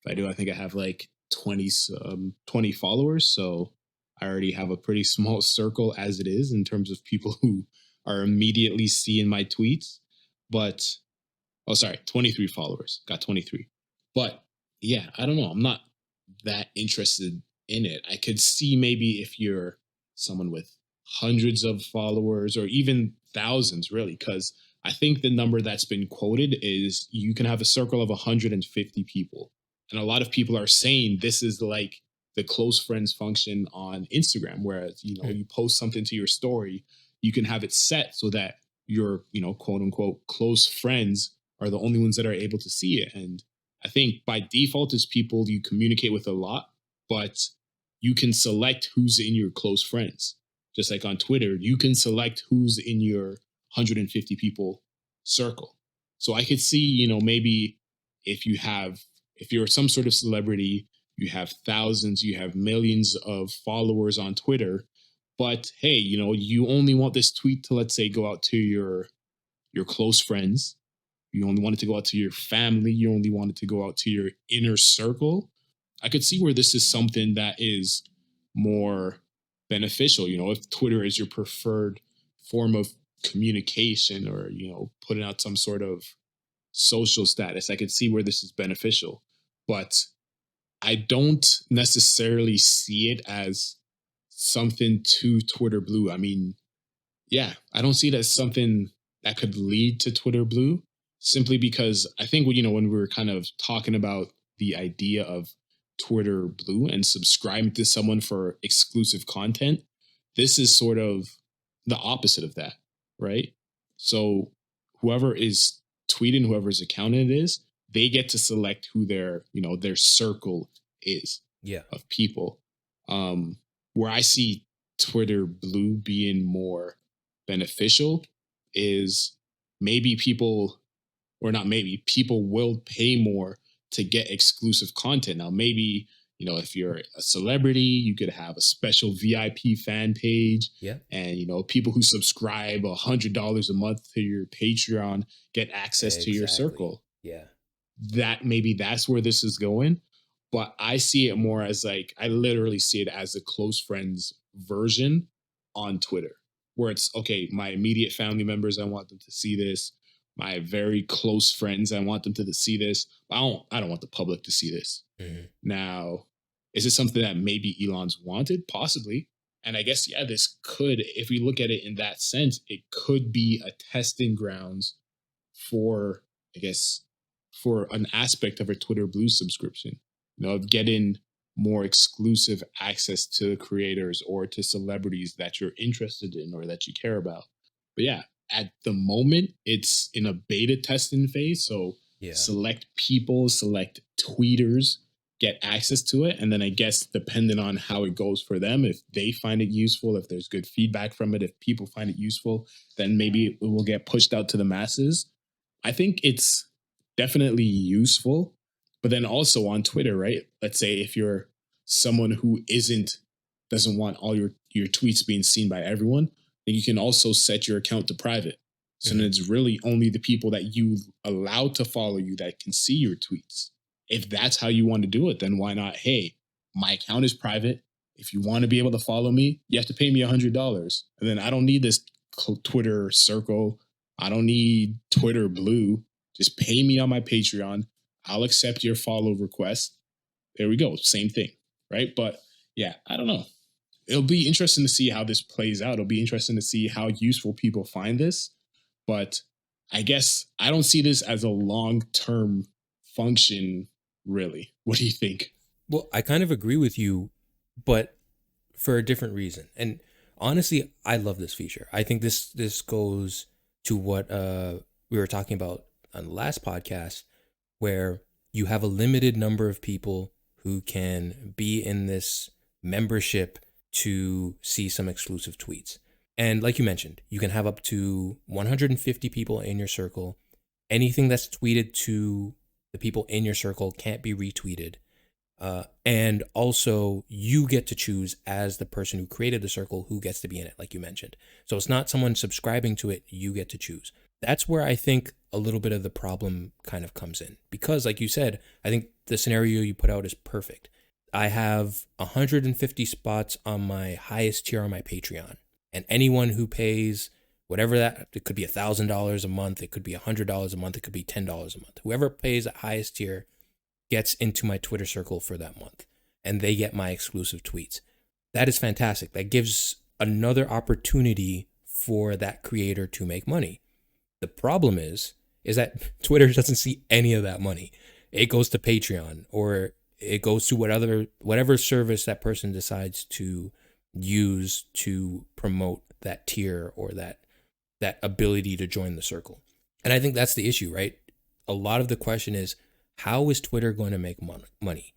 If I do, I think I have like 20 followers. So I already have a pretty small circle as it is in terms of people who are immediately seeing my tweets. But oh, sorry, 23 followers. Got 23. But yeah, I don't know. I'm not that interested in it. I could see maybe if you're someone with hundreds of followers or even thousands, really, because I think the number that's been quoted is you can have a circle of 150 people. And a lot of people are saying this is like the close friends function on Instagram, whereas, Mm. you post something to your story, you can have it set so that your, quote unquote, close friends are the only ones that are able to see it. And I think by default, it's people you communicate with a lot, but you can select who's in your close friends. Just like on Twitter, you can select who's in your 150 people circle. So I could see, maybe if if you're some sort of celebrity, you have thousands, you have millions of followers on Twitter, but hey, you only want this tweet to, let's say, go out to your close friends. You only want it to go out to your family. You only want it to go out to your inner circle. I could see where this is something that is more beneficial. If Twitter is your preferred form of communication or, putting out some sort of social status, I could see where this is beneficial. But I don't necessarily see it as something to Twitter Blue. I mean, yeah, I don't see it as something that could lead to Twitter Blue, simply because I think when we were kind of talking about the idea of Twitter Blue and subscribing to someone for exclusive content, this is sort of the opposite of that, right? So whoever is tweeting, whoever's account it is, they get to select who their circle is Yeah. of people. Where I see Twitter Blue being more beneficial is maybe people, or not maybe, people will pay more to get exclusive content. Now, maybe, if you're a celebrity, you could have a special VIP fan page. Yeah. And, people who subscribe $100 a month to your Patreon get access to your circle. Yeah. That's where this is going. But I see it more as like, I literally see it as a close friends version on Twitter, where it's okay, my immediate family members, I want them to see this. My very close friends, I want them to see this. But I don't want the public to see this. Mm-hmm. Now, is it something that maybe Elon's wanted? Possibly. And I guess, yeah, this could, if we look at it in that sense, it could be a testing grounds for, I guess, for an aspect of a Twitter Blue subscription, of getting more exclusive access to creators or to celebrities that you're interested in or that you care about. But yeah, at the moment, it's in a beta testing phase. So select people, select tweeters get access to it. And then I guess depending on how it goes for them, if they find it useful, if there's good feedback from it, if people find it useful, then maybe it will get pushed out to the masses. I think it's definitely useful. But then also on Twitter, right? Let's say if you're someone who doesn't want all your tweets being seen by everyone, then you can also set your account to private. So then it's really only the people that you allow to follow you that can see your tweets. If that's how you want to do it, then why not? Hey, my account is private. If you want to be able to follow me, you have to pay me $100. And then I don't need this Twitter circle. I don't need Twitter Blue. Just pay me on my Patreon. I'll accept your follow request. There we go. Same thing, right? But yeah, I don't know. It'll be interesting to see how this plays out. It'll be interesting to see how useful people find this. But I guess I don't see this as a long-term function, really. What do you think? Well, I kind of agree with you, but for a different reason. And honestly, I love this feature. I think this goes to what we were talking about on the last podcast, where you have a limited number of people who can be in this membership to see some exclusive tweets. And like you mentioned, you can have up to 150 people in your circle. Anything that's tweeted to the people in your circle can't be retweeted. And also, you get to choose as the person who created the circle who gets to be in it, like you mentioned. So it's not someone subscribing to it, you get to choose. That's where I think a little bit of the problem kind of comes in. Because like you said, I think the scenario you put out is perfect. I have 150 spots on my highest tier on my Patreon. And anyone who pays whatever that, it could be $1,000 a month, it could be $100 a month, it could be $10 a month. Whoever pays that highest tier gets into my Twitter circle for that month, and they get my exclusive tweets. That is fantastic. That gives another opportunity for that creator to make money. The problem is that Twitter doesn't see any of that money. It goes to Patreon, or it goes to whatever service that person decides to use to promote that tier or that ability to join the circle. And I think that's the issue, right? A lot of the question is, how is Twitter going to make money?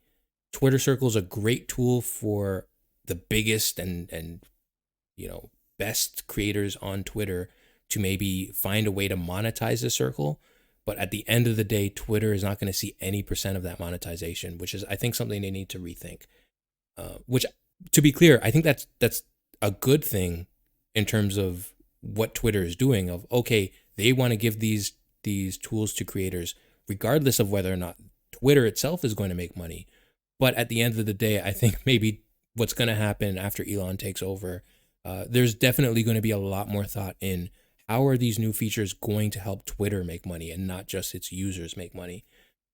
Twitter Circle is a great tool for the biggest and best creators on Twitter to maybe find a way to monetize the circle. But at the end of the day, Twitter is not going to see any percent of that monetization, which is, I think, something they need to rethink. Which, to be clear, I think that's a good thing in terms of what Twitter is doing. Of, okay, they want to give these tools to creators, regardless of whether or not Twitter itself is going to make money. But at the end of the day, I think maybe what's going to happen after Elon takes over, there's definitely going to be a lot more thought in how are these new features going to help Twitter make money and not just its users make money.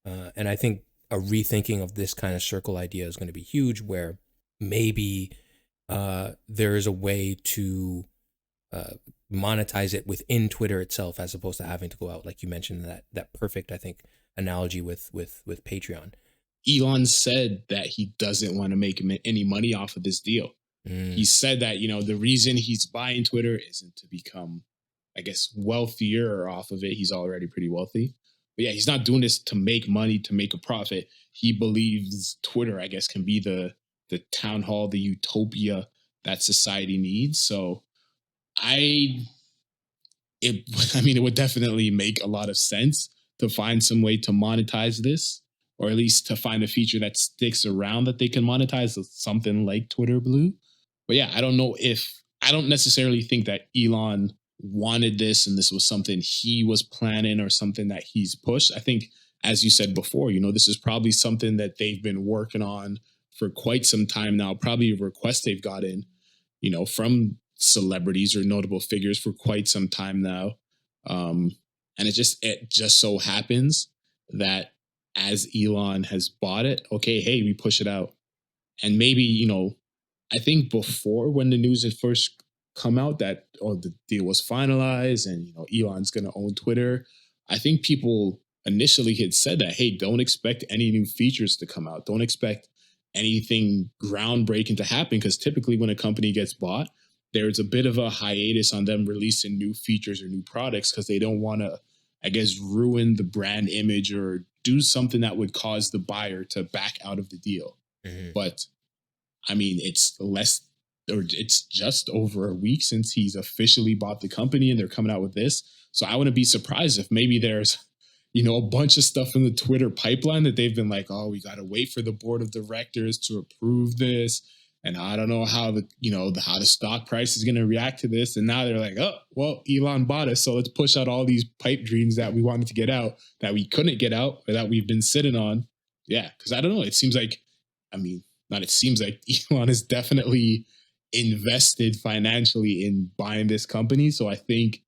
And I think a rethinking of this kind of circle idea is going to be huge, where maybe there is a way to monetize it within Twitter itself, as opposed to having to go out, like you mentioned, that perfect, I think, analogy with Patreon. Elon said that he doesn't want to make any money off of this deal. He said that, the reason he's buying Twitter isn't to become, I guess, wealthier off of it. He's already pretty wealthy. But yeah, he's not doing this to make money, to make a profit. He believes Twitter, I guess, can be the town hall, the utopia that society needs. So it would definitely make a lot of sense to find some way to monetize this, or at least to find a feature that sticks around that they can monetize, something like Twitter Blue. But yeah, I don't necessarily think that Elon wanted this and this was something he was planning or something that he's pushed. I think, as you said before, this is probably something that they've been working on for quite some time now, probably a request they've gotten, from celebrities or notable figures for quite some time now. And it just so happens that as Elon has bought it, okay, hey, we push it out. And maybe, I think before, when the news had first come out that the deal was finalized and Elon's going to own Twitter, I think people initially had said that, hey, don't expect any new features to come out. Don't expect anything groundbreaking to happen, because typically when a company gets bought, there's a bit of a hiatus on them releasing new features or new products, because they don't want to, I guess, ruin the brand image or do something that would cause the buyer to back out of the deal. Mm-hmm. But I mean, it's just over a week since he's officially bought the company and they're coming out with this. So I wouldn't be surprised if maybe there's, a bunch of stuff in the Twitter pipeline that they've been like, oh, we got to wait for the board of directors to approve this. And I don't know how how the stock price is going to react to this. And now they're like, oh, well, Elon bought us, so let's push out all these pipe dreams that we wanted to get out, that we couldn't get out, or that we've been sitting on. Yeah, because I don't know. It seems like, Elon is definitely invested financially in buying this company. So I think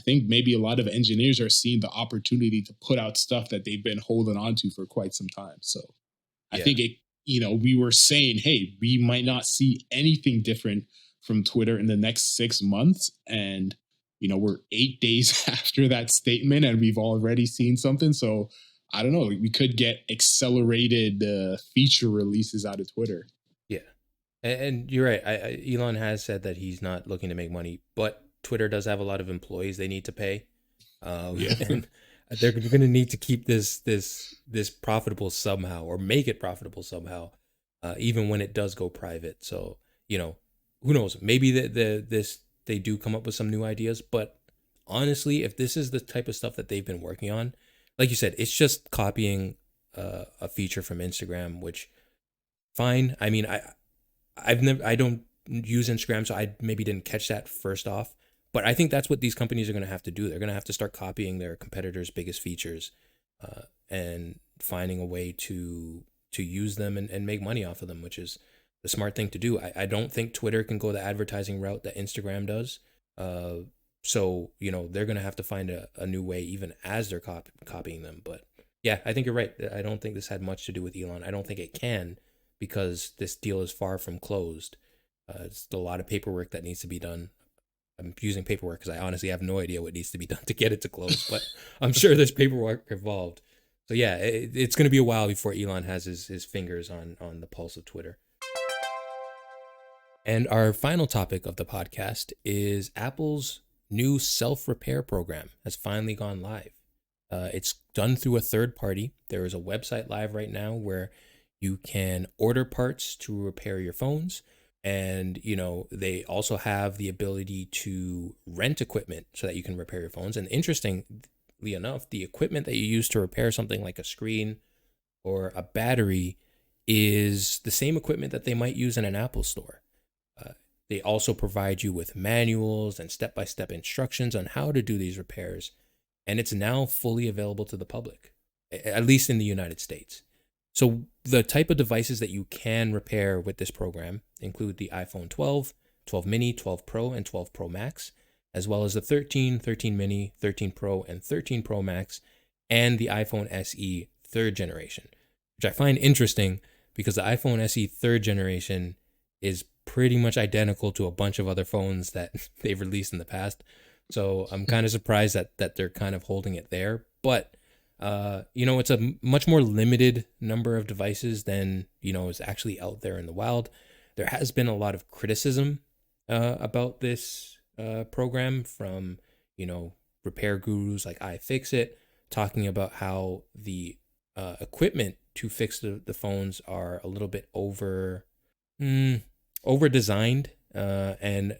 maybe a lot of engineers are seeing the opportunity to put out stuff that they've been holding on to for quite some time. So I think we were saying, hey, we might not see anything different from Twitter in the next 6 months. And, we're 8 days after that statement and we've already seen something. So I don't know, we could get accelerated feature releases out of Twitter. Yeah. And you're right. Elon has said that he's not looking to make money, but Twitter does have a lot of employees they need to pay. And they're going to need to keep this profitable somehow, or make it profitable somehow, even when it does go private. So, who knows? Maybe they do come up with some new ideas. But honestly, if this is the type of stuff that they've been working on, like you said, it's just copying a feature from Instagram, which fine. I mean, I don't use Instagram, so I maybe didn't catch that first off. But I think that's what these companies are going to have to do. They're going to have to start copying their competitors' biggest features, and finding a way to to use them and make money off of them, which is the smart thing to do. I don't think Twitter can go the advertising route that Instagram does. So, they're going to have to find a new way even as they're copying them. But yeah, I think you're right. I don't think this had much to do with Elon. I don't think it can, because this deal is far from closed. It's a lot of paperwork that needs to be done. I'm using paperwork because I honestly have no idea what needs to be done to get it to close, but I'm sure there's paperwork involved. So yeah, it's going to be a while before Elon has his fingers on the pulse of Twitter. And our final topic of the podcast is Apple's new self-repair program has finally gone live. It's done through a third party. There is a website live right now where you can order parts to repair your phones. And, they also have the ability to rent equipment so that you can repair your phones. And interestingly enough, the equipment that you use to repair something like a screen or a battery is the same equipment that they might use in an Apple store. They also provide you with manuals and step-by-step instructions on how to do these repairs. And it's now fully available to the public, at least in the United States. So the type of devices that you can repair with this program include the iPhone 12, 12 mini, 12 Pro, and 12 Pro Max, as well as the 13, 13 mini, 13 Pro, and 13 Pro Max, and the iPhone SE third generation, which I find interesting because the iPhone SE third generation is pretty much identical to a bunch of other phones that they've released in the past. So I'm kind of surprised that they're kind of holding it there. But it's a much more limited number of devices than, is actually out there in the wild. There has been a lot of criticism about this program from, repair gurus like iFixit, talking about how the equipment to fix the phones are a little bit over designed and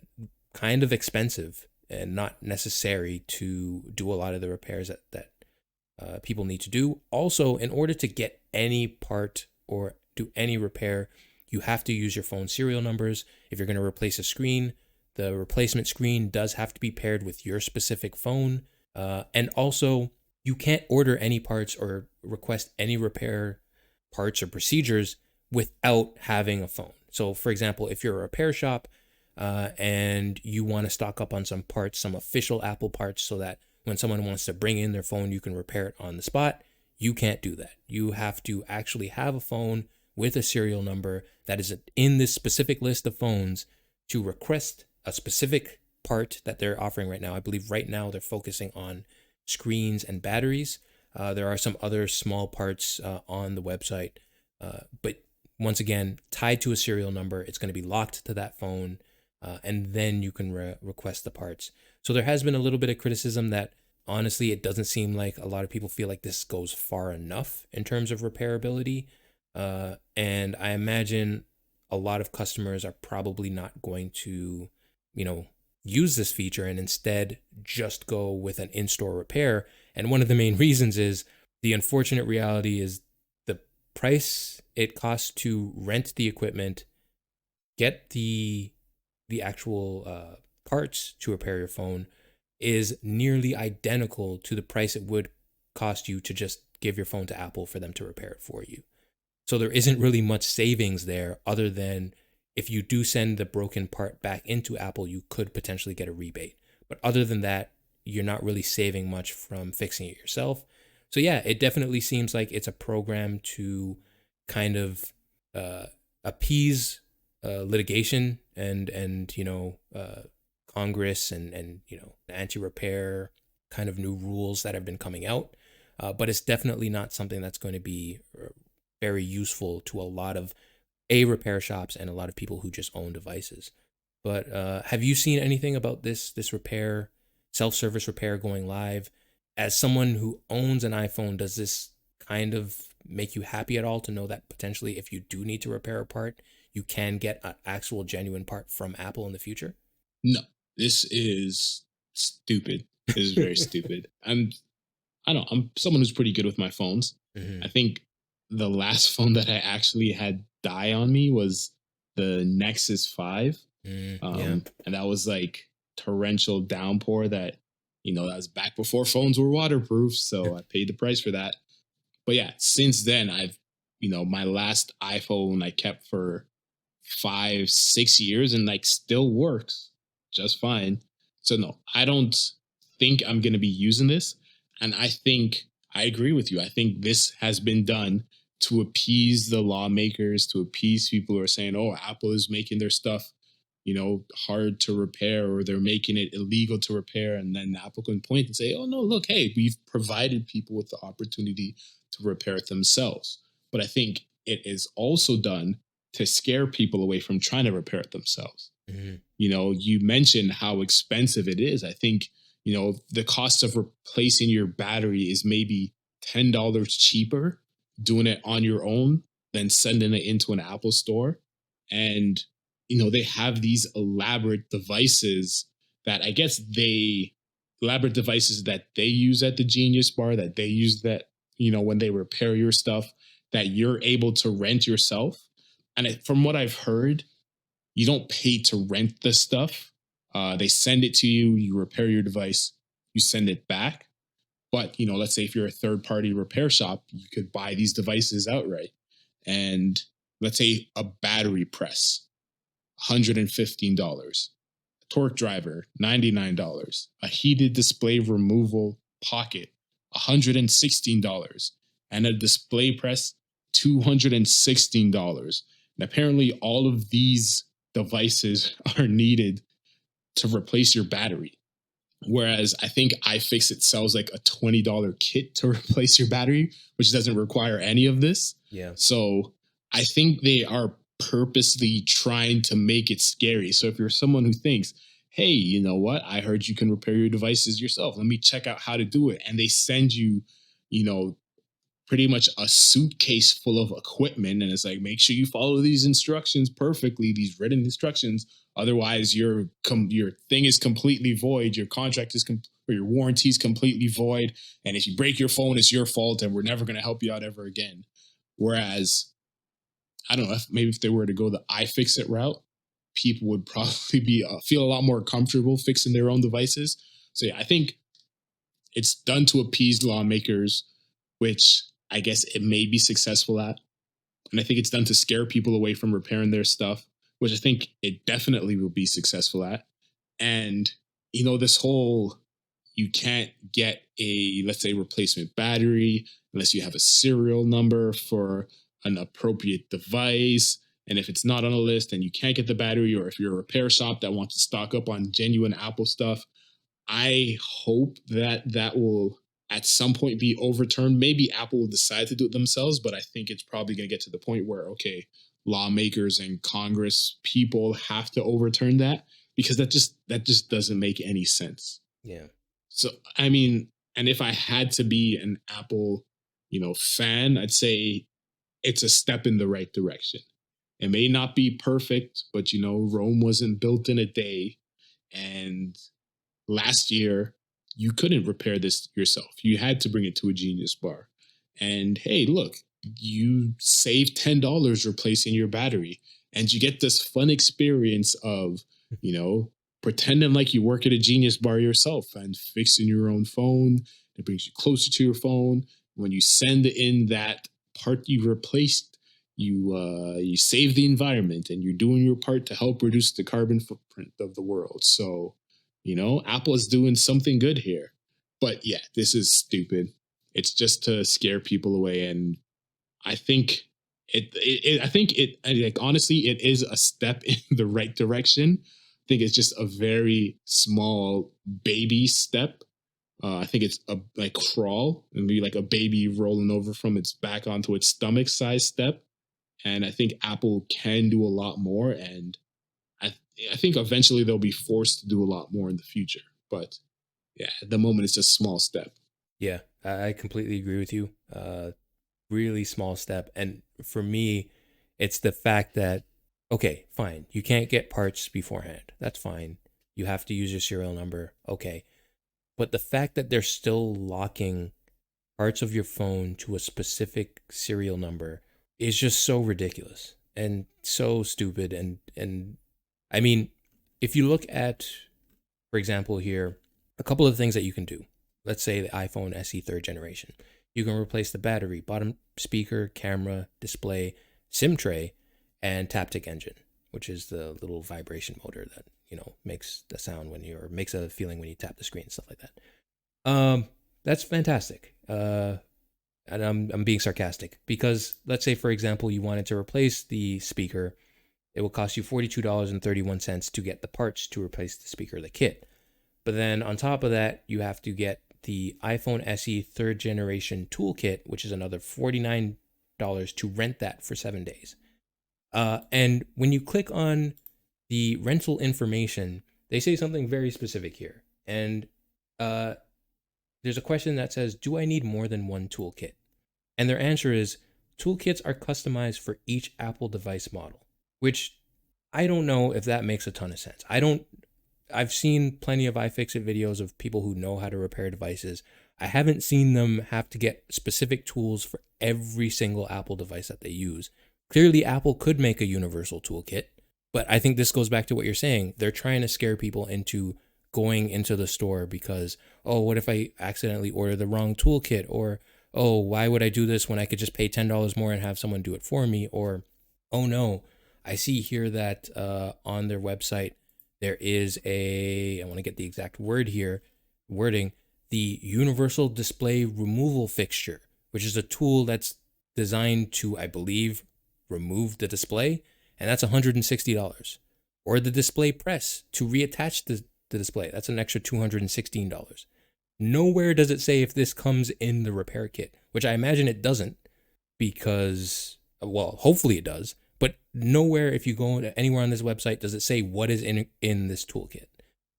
kind of expensive and not necessary to do a lot of the repairs that people need to do. Also, in order to get any part or do any repair, you have to use your phone serial numbers. If you're going to replace a screen, the replacement screen does have to be paired with your specific phone. And also, you can't order any parts or request any repair parts or procedures without having a phone. So, for example, if you're a repair shop and you want to stock up on some parts, some official Apple parts, so that when someone wants to bring in their phone, you can repair it on the spot, you can't do that. You have to actually have a phone with a serial number that is in this specific list of phones to request a specific part that they're offering right now. I believe right now they're focusing on screens and batteries. There are some other small parts on the website, but once again, tied to a serial number. It's going to be locked to that phone, and then you can request the parts. So there has been a little bit of criticism that, honestly, it doesn't seem like a lot of people feel like this goes far enough in terms of repairability. And I imagine a lot of customers are probably not going to, use this feature and instead just go with an in-store repair. And one of the main reasons is the unfortunate reality is the price it costs to rent the equipment, get the actual parts to repair your phone is nearly identical to the price it would cost you to just give your phone to Apple for them to repair it for you. So there isn't really much savings there, other than if you do send the broken part back into Apple, you could potentially get a rebate. But other than that, you're not really saving much from fixing it yourself. So yeah, it definitely seems like it's a program to kind of appease litigation and Congress and anti-repair kind of new rules that have been coming out. But it's definitely not something that's going to be very useful to a lot of repair shops and a lot of people who just own devices. But have you seen anything about this repair, self-service repair going live? As someone who owns an iPhone, does this kind of make you happy at all to know that potentially if you do need to repair a part, you can get an actual genuine part from Apple in the future? No, this is stupid. This is very stupid. I'm someone who's pretty good with my phones. Mm-hmm. I think the last phone that I actually had die on me was the Nexus 5. And that was like torrential downpour that was back before phones were waterproof. So I paid the price for that. But yeah, since then, I've my last iPhone I kept for 5, 6 years and like still works just fine. So no, I don't think I'm going to be using this. And I think I agree with you. I think this has been done to appease the lawmakers, to appease people who are saying, oh, Apple is making their stuff, hard to repair, or they're making it illegal to repair. And then Apple can point and say, oh, no, look, hey, we've provided people with the opportunity to repair it themselves. But I think it is also done to scare people away from trying to repair it themselves. Mm-hmm. You mentioned how expensive it is. I think, the cost of replacing your battery is maybe $10 cheaper doing it on your own than sending it into an Apple store. And, they have these elaborate devices that I guess elaborate devices that they use at the Genius Bar, that they use that, when they repair your stuff, that you're able to rent yourself. And from what I've heard, you don't pay to rent the stuff. They send it to you, you repair your device, you send it back. But, let's say if you're a third party repair shop, you could buy these devices outright. And let's say a battery press, $115. A torque driver, $99. A heated display removal pocket, $116. And a display press, $216. And apparently all of these devices are needed to replace your battery. Whereas I think iFixit sells like a $20 kit to replace your battery, which doesn't require any of this. Yeah. So I think they are purposely trying to make it scary. So if you're someone who thinks, hey, you know what? I heard you can repair your devices yourself. Let me check out how to do it. And they send you, pretty much a suitcase full of equipment. And it's like, make sure you follow these instructions perfectly, these written instructions. Otherwise, your thing is completely void. Your contract is or your warranty is completely void. And if you break your phone, it's your fault, and we're never going to help you out ever again. Whereas, I don't know, maybe if they were to go the iFixit route, people would probably feel a lot more comfortable fixing their own devices. So yeah, I think it's done to appease lawmakers, which I guess it may be successful at. And I think it's done to scare people away from repairing their stuff, which I think it definitely will be successful at. And, this whole, you can't get a, let's say, replacement battery unless you have a serial number for an appropriate device. And if it's not on a list, then you can't get the battery. Or if you're a repair shop that wants to stock up on genuine Apple stuff, I hope that will at some point be overturned. Maybe Apple will decide to do it themselves, but I think it's probably going to get to the point where, okay, lawmakers and Congress people have to overturn that, because that just doesn't make any sense. Yeah. So, I mean, and if I had to be an Apple, fan, I'd say it's a step in the right direction. It may not be perfect, but Rome wasn't built in a day. And last year, you couldn't repair this yourself. You had to bring it to a Genius Bar. And hey, look, you save $10 replacing your battery. And you get this fun experience of, pretending like you work at a Genius Bar yourself and fixing your own phone. It brings you closer to your phone. When you send in that part you replaced, you save the environment, and you're doing your part to help reduce the carbon footprint of the world. So, Apple is doing something good here. But yeah, this is stupid. It's just to scare people away. And I think honestly, it is a step in the right direction. I think it's just a very small baby step. I think it's a like crawl, and be like a baby rolling over from its back onto its stomach size step. And I think Apple can do a lot more. And I think eventually they'll be forced to do a lot more in the future. But yeah, at the moment, it's just a small step. Yeah, I completely agree with you. Really small step. And for me, it's the fact that, okay, fine, you can't get parts beforehand. That's fine. You have to use your serial number. Okay. But the fact that they're still locking parts of your phone to a specific serial number is just so ridiculous and so stupid. And I mean, if you look at, for example, here, a couple of things that you can do. Let's say the iPhone SE third generation. You can replace the battery, bottom speaker, camera, display, SIM tray, and Taptic engine, which is the little vibration motor that, makes the sound makes a feeling when you tap the screen and stuff like that. That's fantastic. And I'm being sarcastic because let's say, for example, you wanted to replace the speaker. It will cost you $42.31 to get the parts to replace the speaker, the kit. But then on top of that, you have to get the iPhone SE 3rd generation toolkit, which is another $49 to rent that for 7 days. And when you click on the rental information, they say something very specific here. And there's a question that says, do I need more than one toolkit? And their answer is, toolkits are customized for each Apple device model, which I don't know if that makes a ton of sense. I've seen plenty of iFixit videos of people who know how to repair devices. I haven't seen them have to get specific tools for every single Apple device that they use. Clearly, Apple could make a universal toolkit, but I think this goes back to what you're saying. They're trying to scare people into going into the store because, oh, what if I accidentally order the wrong toolkit? Or, oh, why would I do this when I could just pay $10 more and have someone do it for me? Or, oh no, I see here that on their website, there is I want to get the exact wording, the Universal Display Removal Fixture, which is a tool that's designed to, I believe, remove the display, and that's $160. Or the display press to reattach the display, that's an extra $216. Nowhere does it say if this comes in the repair kit, which I imagine it doesn't because, well, hopefully it does. But nowhere, if you go anywhere on this website, does it say what is in this toolkit.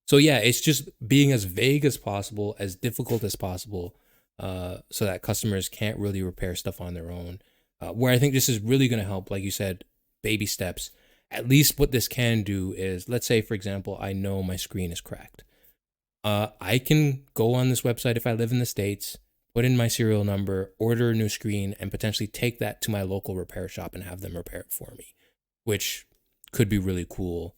So yeah, it's just being as vague as possible, as difficult as possible, so that customers can't really repair stuff on their own. Where I think this is really going to help, like you said, baby steps. At least what this can do is, let's say, for example, I know my screen is cracked. I can go on this website if I live in the States, put in my serial number, order a new screen, and potentially take that to my local repair shop and have them repair it for me, which could be really cool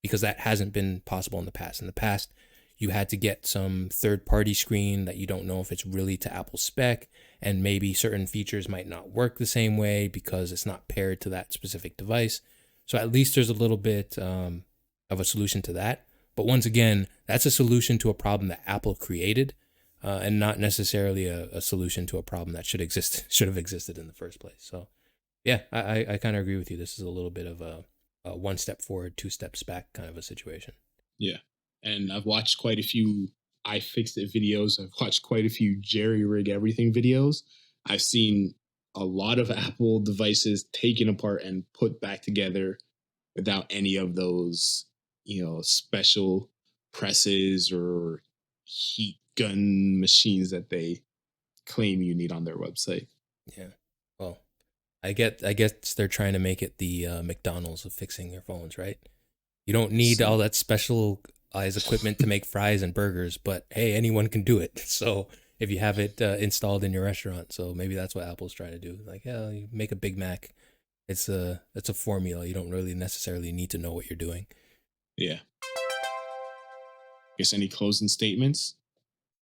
because that hasn't been possible in the past. In the past, you had to get some third-party screen that you don't know if it's really to Apple spec, and maybe certain features might not work the same way because it's not paired to that specific device. So at least there's a little bit of a solution to that. But once again, that's a solution to a problem that Apple created. And not necessarily a solution to a problem that should have existed in the first place. So, yeah, I kind of agree with you. This is a little bit of a one step forward, 2 steps back kind of a situation. Yeah, and I've watched quite a few iFixit videos. I've watched quite a few jerry rig everything videos. I've seen a lot of Apple devices taken apart and put back together without any of those, special presses or heat gun machines that they claim you need on their website. Yeah. Well, I guess they're trying to make it the McDonald's of fixing your phones, right? You don't need all that specialized equipment to make fries and burgers, but hey, anyone can do it. So if you have it installed in your restaurant, so maybe that's what Apple's trying to do. Like, yeah, you make a Big Mac. It's a formula. You don't really necessarily need to know what you're doing. Yeah. Guess any closing statements?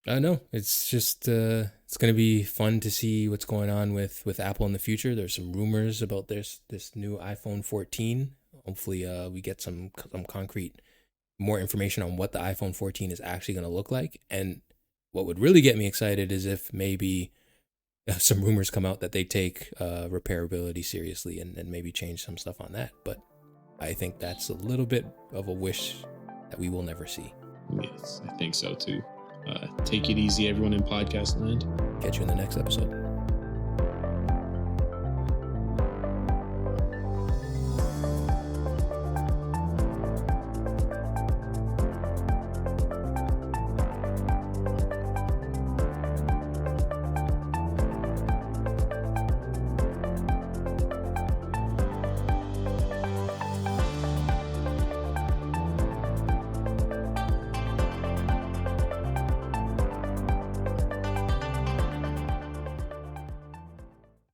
No, it's just it's going to be fun to see what's going on with Apple in the future. There's some rumors about this new iPhone 14. Hopefully we get some concrete, more information on what the iPhone 14 is actually going to look like. And what would really get me excited is if maybe some rumors come out that they take repairability seriously and maybe change some stuff on that. But I think that's a little bit of a wish that we will never see. Yes, I think so too. Take it easy, everyone in podcast land. Catch you in the next episode.